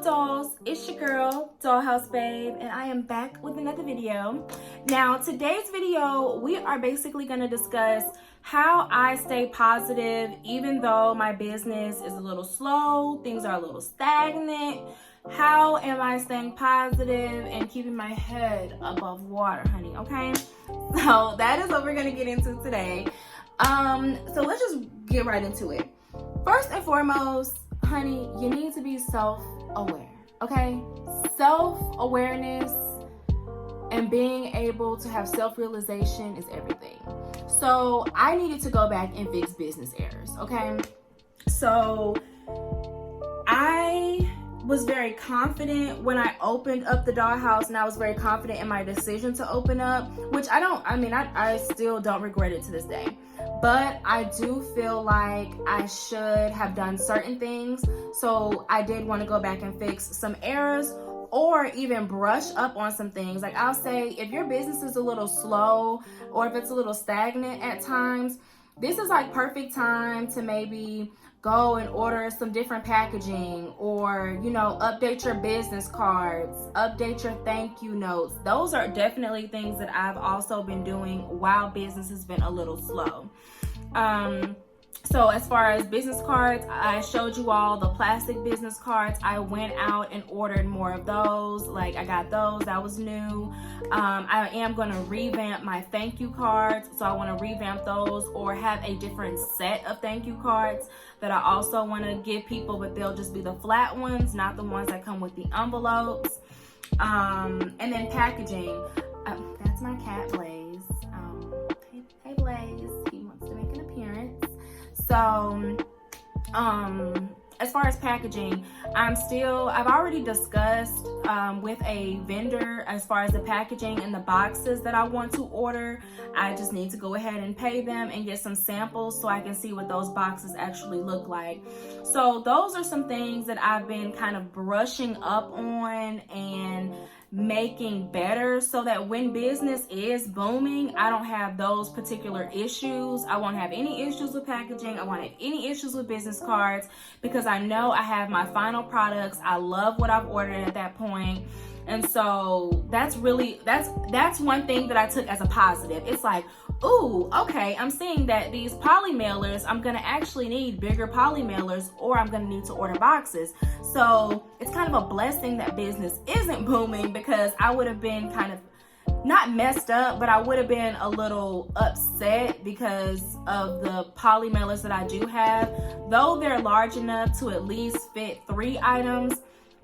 up, dolls? It's your girl, Dollhouse Babe, and I am back with another video. Now, today's video, we are basically going to discuss how I stay positive even though my business is a little slow, things are a little stagnant. How am I staying positive and keeping my head above water, honey, okay? So that is what we're going to get into today. So let's just get right into it. First and foremost, honey, you need to be self-aware, okay? Self-awareness and being able to have self-realization is everything. So I needed to go back and fix business errors, okay? So I was very confident when I opened up the Dollhouse, and I was very confident in my decision to open up, which I still don't regret it to this day. But I do feel like I should have done certain things. So I did want to go back and fix some errors or even brush up on some things. Like I'll say, if your business is a little slow or if it's a little stagnant at times, this is like perfect time to maybe go and order some different packaging or, update your business cards, update your thank you notes. Those are definitely things that I've also been doing while business has been a little slow. So as far as business cards, I showed you all the plastic business cards. I went out and ordered more of those. Like I got those, that was new. I am going to revamp my thank you cards. So I want to revamp those or have a different set of thank you cards that I also want to give people, but they'll just be the flat ones, not the ones that come with the envelopes. And then packaging. That's my cat, Blaze. Hey, Blaze. He wants to make an appearance. So, as far as packaging, I've already discussed with a vendor as far as the packaging and the boxes that I want to order. I just need to go ahead and pay them and get some samples so I can see what those boxes actually look like. So those are some things that I've been kind of brushing up on and making better so that when business is booming, I don't have those particular issues. I won't have any issues with packaging. I won't have any issues with business cards because I know I have my final products. I love what I've ordered at that point. And so that's one thing that I took as a positive. It's like, ooh, okay, I'm seeing that these poly mailers, I'm gonna actually need bigger poly mailers or I'm gonna need to order boxes. So it's kind of a blessing that business isn't booming because I would have been kind of not messed up, but I would have been a little upset because of the poly mailers that I do have. Though they're large enough to at least fit 3 items,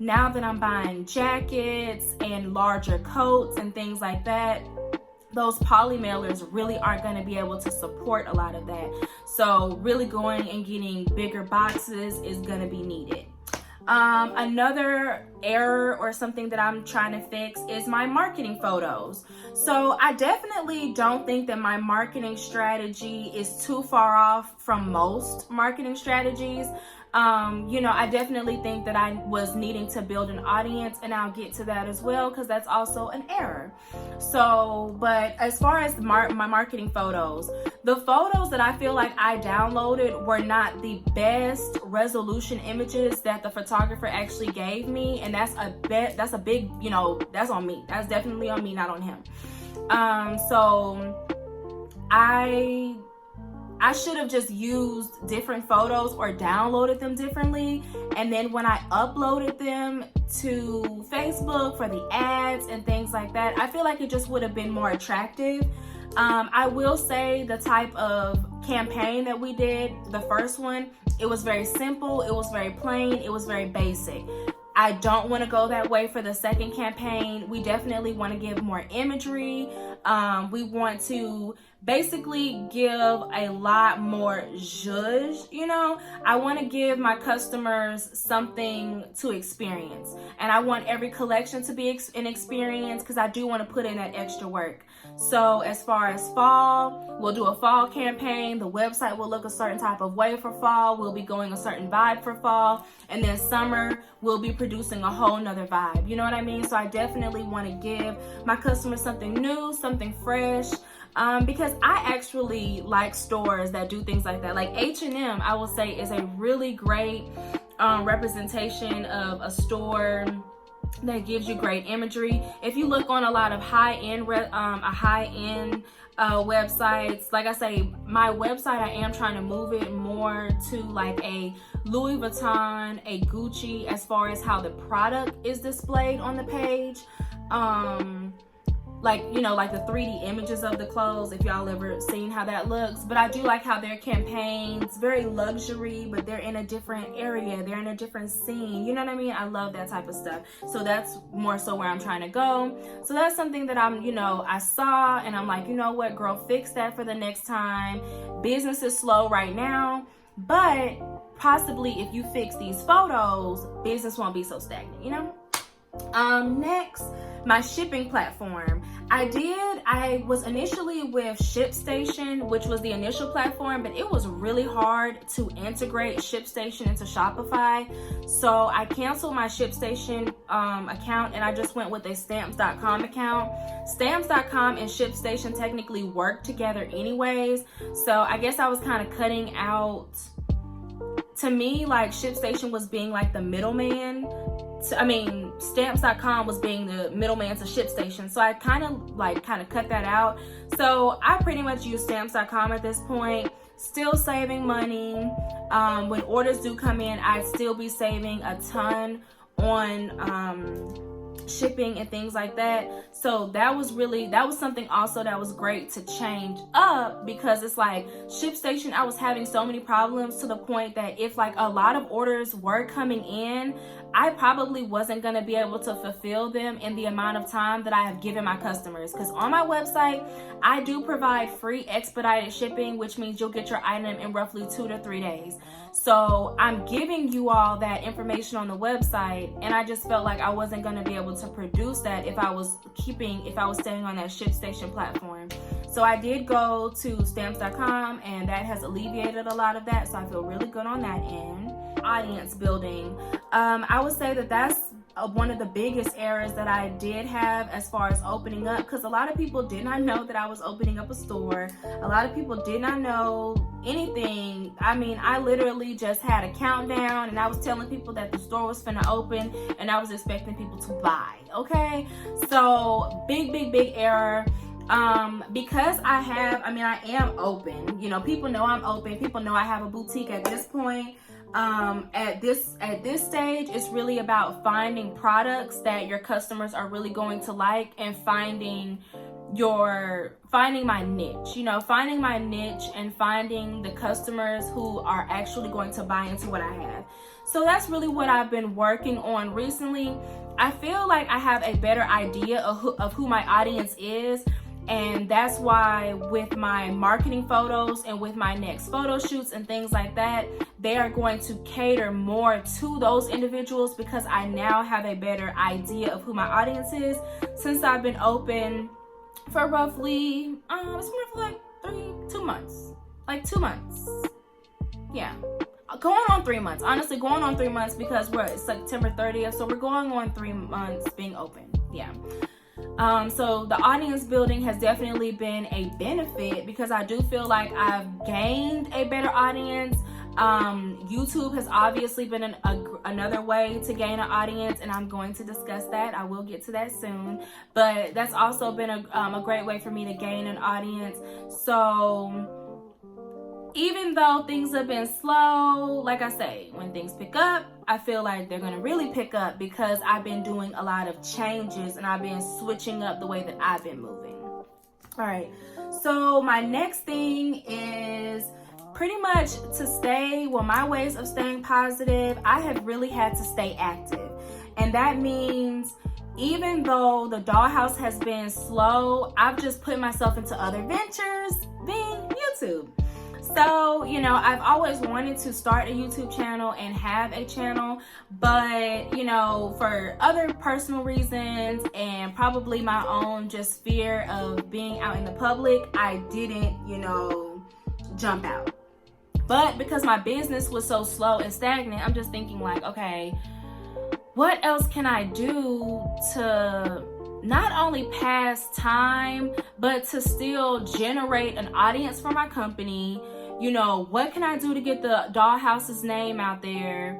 now that I'm buying jackets and larger coats and things like that, those poly mailers really aren't going to be able to support a lot of that. So really going and getting bigger boxes is going to be needed. Another error or something that I'm trying to fix is my marketing photos. So I definitely don't think that my marketing strategy is too far off from most marketing strategies. I definitely think that I was needing to build an audience, and I'll get to that as well because that's also an error. So, but as far as my marketing photos, the photos that I feel like I downloaded were not the best resolution images that the photographer actually gave me, and that's a big, that's on me. That's definitely on me, not on him. So I should have just used different photos or downloaded them differently. And then when I uploaded them to Facebook for the ads and things like that, I feel like it just would have been more attractive. I will say the type of campaign that we did, the first one, it was very simple, it was very plain, it was very basic. I don't want to go that way for the second campaign. We definitely want to give more imagery. We want to basically give a lot more zhuzh, I want to give my customers something to experience. And I want every collection to be an experience because I do want to put in that extra work. So as far as fall, we'll do a fall campaign. The website will look a certain type of way for fall. We'll be going a certain vibe for fall. And then summer, we'll be producing a whole nother vibe. You know what I mean? So I definitely want to give my customers something new, something fresh. Because I actually like stores that do things like that. Like H&M, I will say, is a really great representation of a store that gives you great imagery. If you look on a lot of high-end websites, like I say, my website, I am trying to move it more to like a Louis Vuitton, a Gucci, as far as how the product is displayed on the page. Like, you know, like the 3D images of the clothes, if y'all ever seen how that looks. But I do like how their campaigns, very luxury, but they're in a different area, they're in a different scene, you know what I mean? I love that type of stuff. So that's more so where I'm trying to go. So that's something that I'm, you know, I saw and I'm like, you know what, girl, fix that for the next time. Business is slow right now, but possibly if you fix these photos, business won't be so stagnant, you know? Next, my shipping platform. I was initially with ShipStation, which was the initial platform, but it was really hard to integrate ShipStation into Shopify. So I canceled my ShipStation account and I just went with a Stamps.com account. Stamps.com and ShipStation technically work together anyways. So I guess I was kind of cutting out, to me, like ShipStation was being like the middleman. Stamps.com was being the middleman to ShipStation. So I kind of cut that out. So I pretty much use Stamps.com at this point, still saving money. When orders do come in, I'd still be saving a ton on shipping and things like that. So that was something also that was great to change up, because it's like ShipStation, I was having so many problems to the point that if like a lot of orders were coming in, I probably wasn't going to be able to fulfill them in the amount of time that I have given my customers. Because on my website, I do provide free expedited shipping, which means you'll get your item in roughly 2 to 3 days. So I'm giving you all that information on the website, and I just felt like I wasn't going to be able to produce that if I was staying on that ShipStation platform. So I did go to Stamps.com, and that has alleviated a lot of that. So I feel really good on that end. Audience building. I would say that that's one of the biggest errors that I did have as far as opening up, because a lot of people did not know that I was opening up a store. A lot of people did not know anything. I mean, I literally just had a countdown and I was telling people that the store was finna open and I was expecting people to buy. Okay, so big error. Because I am open, you know, people know I'm open, people know I have a boutique at this point. At this stage, it's really about finding products that your customers are really going to like, and finding my niche, you know, finding my niche and finding the customers who are actually going to buy into what I have. So that's really what I've been working on recently. I feel like I have a better idea of who my audience is. And that's why with my marketing photos and with my next photo shoots and things like that, they are going to cater more to those individuals, because I now have a better idea of who my audience is. Since I've been open for roughly, it's been like 2 months. Like 2 months. Yeah. Going on 3 months. Honestly, going on 3 months, because it's September 30th. So we're going on 3 months being open. Yeah. So the audience building has definitely been a benefit, because I do feel like I've gained a better audience. YouTube has obviously been another way to gain an audience, and I'm going to discuss that. I will get to that soon, but that's also been a great way for me to gain an audience. So even though things have been slow, like I say, when things pick up, I feel like they're going to really pick up, because I've been doing a lot of changes and I've been switching up the way that I've been moving. All right. So my next thing is pretty much my ways of staying positive. I have really had to stay active. And that means even though the Dollhouse has been slow, I've just put myself into other ventures, being YouTube. So, you know, I've always wanted to start a YouTube channel and have a channel, but, you know, for other personal reasons and probably my own just fear of being out in the public, I didn't, you know, jump out. But because my business was so slow and stagnant, I'm just thinking like, okay, what else can I do to not only pass time, but to still generate an audience for my company? You know, what can I do to get the Dollhouse's name out there?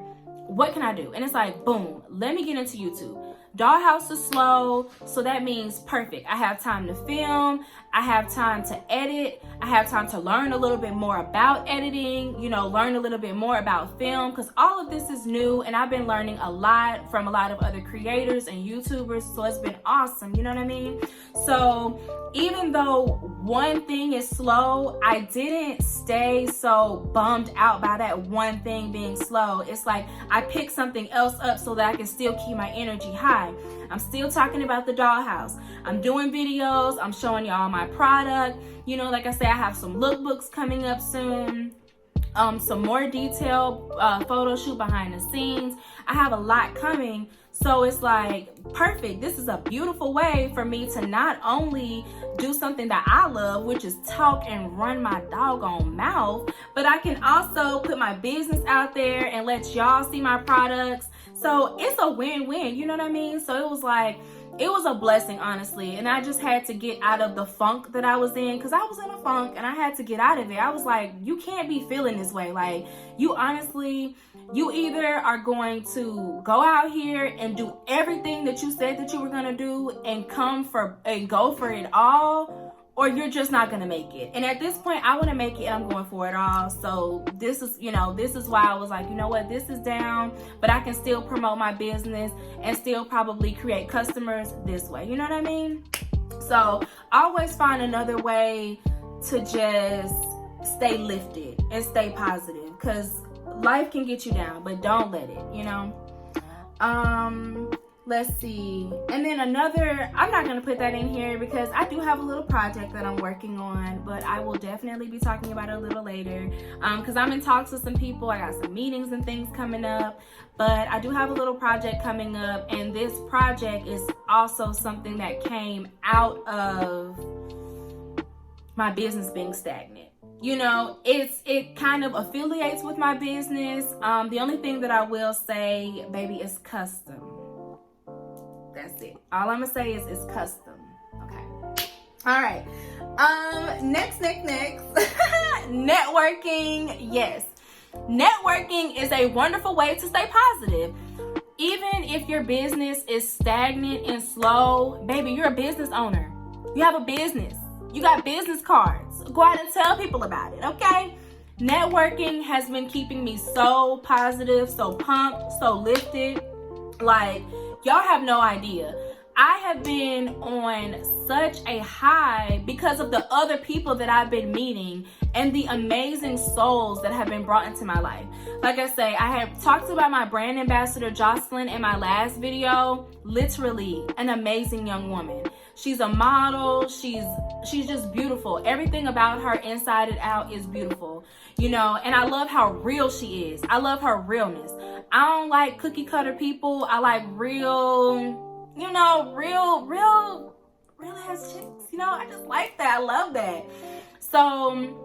what can I do? And it's like, boom, let me get into YouTube. Dollhouse is slow, so that means perfect. I have time to film, I have time to edit, I have time to learn a little bit more about editing, you know, learn a little bit more about film, because all of this is new and I've been learning a lot from a lot of other creators and YouTubers, so it's been awesome, you know what I mean? So even though one thing is slow, I didn't stay so bummed out by that one thing being slow. It's like I picked something else up so that I can still keep my energy high. I'm still talking about the Dollhouse. I'm doing videos. I'm showing y'all my product. You know, like I said, I have some lookbooks coming up soon. Some more detailed photo shoot behind the scenes. I have a lot coming. So it's like, perfect. This is a beautiful way for me to not only do something that I love, which is talk and run my doggone mouth, but I can also put my business out there and let y'all see my products. So it's a win-win, you know what I mean? So it was like, it was a blessing, honestly. And I just had to get out of the funk that I was in, because I was in a funk and I had to get out of it. I was like, you can't be feeling this way. Like, you honestly, you either are going to go out here and do everything that you said that you were going to do and go for it all, or you're just not going to make it. And at this point, I want to make it and I'm going for it all. So this is, you know, this is why I was like, you know what, this is down, but I can still promote my business and still probably create customers this way. You know what I mean? So always find another way to just stay lifted and stay positive, because life can get you down, but don't let it, you know? Let's see. And then another, I'm not going to put that in here because I do have a little project that I'm working on, but I will definitely be talking about it a little later, because I'm in talks with some people. I got some meetings and things coming up, but I do have a little project coming up, and this project is also something that came out of my business being stagnant. You know, it kind of affiliates with my business. The only thing that I will say, baby, is custom. That's it. All I'm gonna say is it's custom. Okay. All right. Next. Networking. Yes. Networking is a wonderful way to stay positive. Even if your business is stagnant and slow, baby, you're a business owner. You have a business. You got business cards. Go out and tell people about it, okay? Networking has been keeping me so positive, so pumped, so lifted. Like, y'all have no idea. I have been on such a high because of the other people that I've been meeting and the amazing souls that have been brought into my life. Like I say, I have talked about my brand ambassador, Jocelyn, in my last video. Literally an amazing young woman. She's a model. She's just beautiful. Everything about her inside and out is beautiful. You know, and I love how real she is. I love her realness. I don't like cookie cutter people. I like real, you know, real ass chicks. You know, I just like that. I love that. So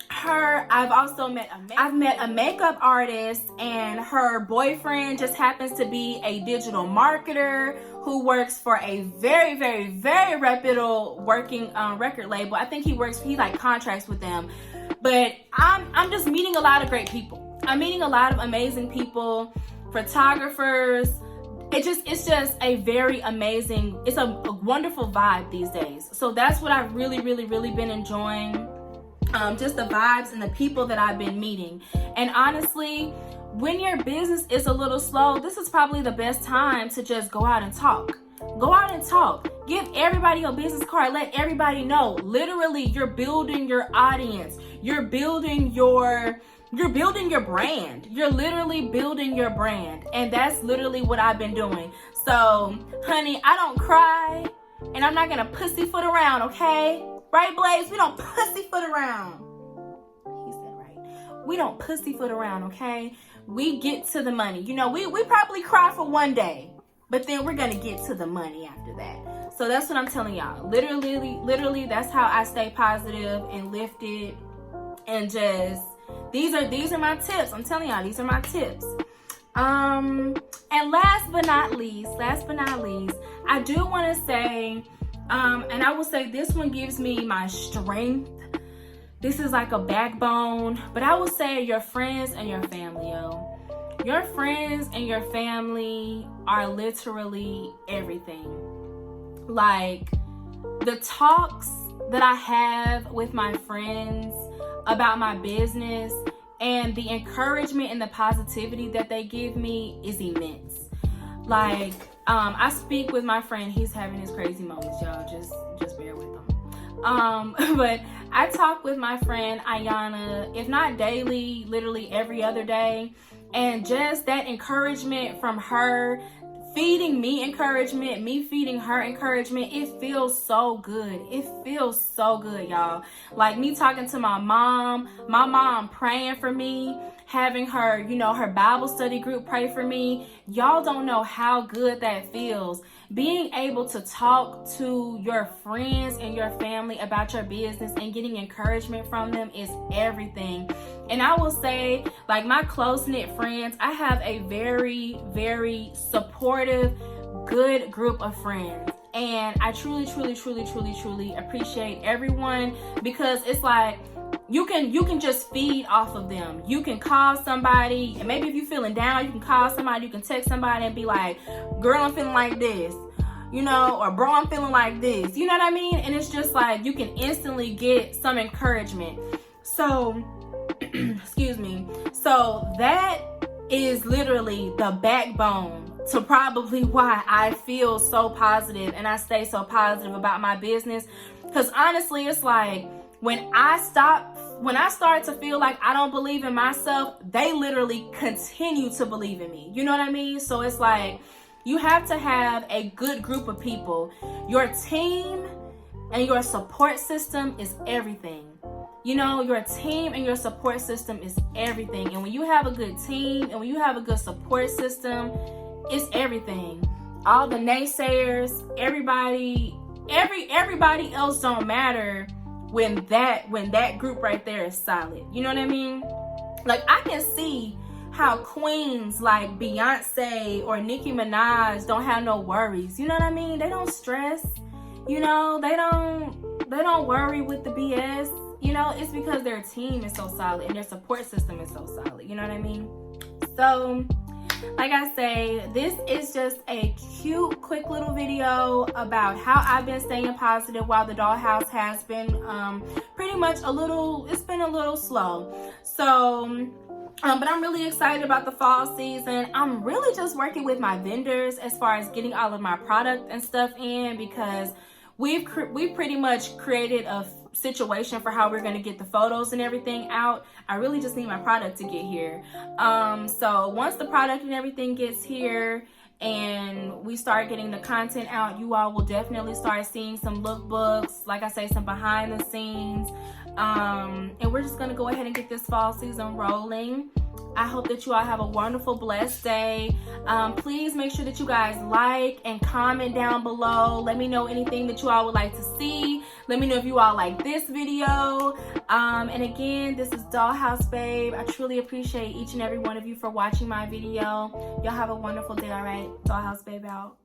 I've met a makeup artist, and her boyfriend just happens to be a digital marketer who works for a very, very, very reputable working record label. I think he like contracts with them. But I'm just meeting a lot of great people. I'm meeting a lot of amazing people, photographers. It's just a very amazing, it's a wonderful vibe these days. So that's what I've really been enjoying. Just the vibes and the people that I've been meeting. And honestly, when your business is a little slow, this is probably the best time to just go out and talk. Go out and talk. Give everybody your business card. Let everybody know. Literally, you're building your audience. You're building your brand. You're literally building your brand. And that's literally what I've been doing. So, honey, I don't cry, and I'm not gonna pussyfoot around, okay? Right, Blaze? We don't pussyfoot around. He said right. We don't pussyfoot around, okay? We get to the money. You know, we probably cry for one day, but then we're gonna get to the money after that. So that's what I'm telling y'all. Literally, that's how I stay positive and lifted, and just these are my tips. I'm telling y'all, these are my tips. And last but not least, I do want to say, and I will say this one gives me my strength. This is like a backbone, but I will say your friends and your family, yo. Your friends and your family are literally everything. Like, the talks that I have with my friends about my business and the encouragement and the positivity that they give me is immense. Like, I speak with my friend. He's having his crazy moments, y'all. Just bear with him. But I talk with my friend Ayana, if not daily, literally every other day. And just that encouragement from her, feeding me encouragement, me feeding her encouragement, it feels so good. It feels so good, y'all. Like, me talking to my mom praying for me, having her, you know, her Bible study group pray for me. Y'all don't know how good that feels. Being able to talk to your friends and your family about your business and getting encouragement from them is everything. And I will say, like, my close-knit friends, I have a very, very supportive, good group of friends. And I truly appreciate everyone, because it's like, you can just feed off of them. You can call somebody, and maybe if you're feeling down, you can call somebody, you can text somebody and be like, girl, I'm feeling like this, you know, or bro, I'm feeling like this, you know what I mean? And it's just like, you can instantly get some encouragement. So, excuse me. So that is literally the backbone to probably why I feel so positive and I stay so positive about my business. Because honestly, it's like, when I start to feel like I don't believe in myself, they literally continue to believe in me. You know what I mean? So it's like, you have to have a good group of people. Your team and your support system is everything. You know, your team and your support system is everything. And when you have a good team and when you have a good support system, it's everything. All the naysayers, everybody else don't matter when that group right there is solid. You know what I mean? Like, I can see how queens like Beyonce or Nicki Minaj don't have no worries. You know what I mean? They don't stress. You know, they don't worry with the BS. You know, it's because their team is so solid and their support system is so solid. You know what I mean? So, like I say, this is just a cute, quick little video about how I've been staying positive while the Dollhouse has been pretty much it's been a little slow. So, but I'm really excited about the fall season. I'm really just working with my vendors as far as getting all of my product and stuff in, because we've pretty much created a situation for how we're going to get the photos and everything out. I really just need my product to get here. So once the product and everything gets here and we start getting the content out, you all will definitely start seeing some lookbooks, like I say, some behind the scenes. And we're just going to go ahead and get this fall season rolling. I hope that you all have a wonderful, blessed day. Please make sure that you guys like and comment down below. Let me know anything that you all would like to see. Let me know if you all like this video. And again, this is Dollhouse Babe. I truly appreciate each and every one of you for watching my video. Y'all have a wonderful day, all right? Dollhouse Babe out.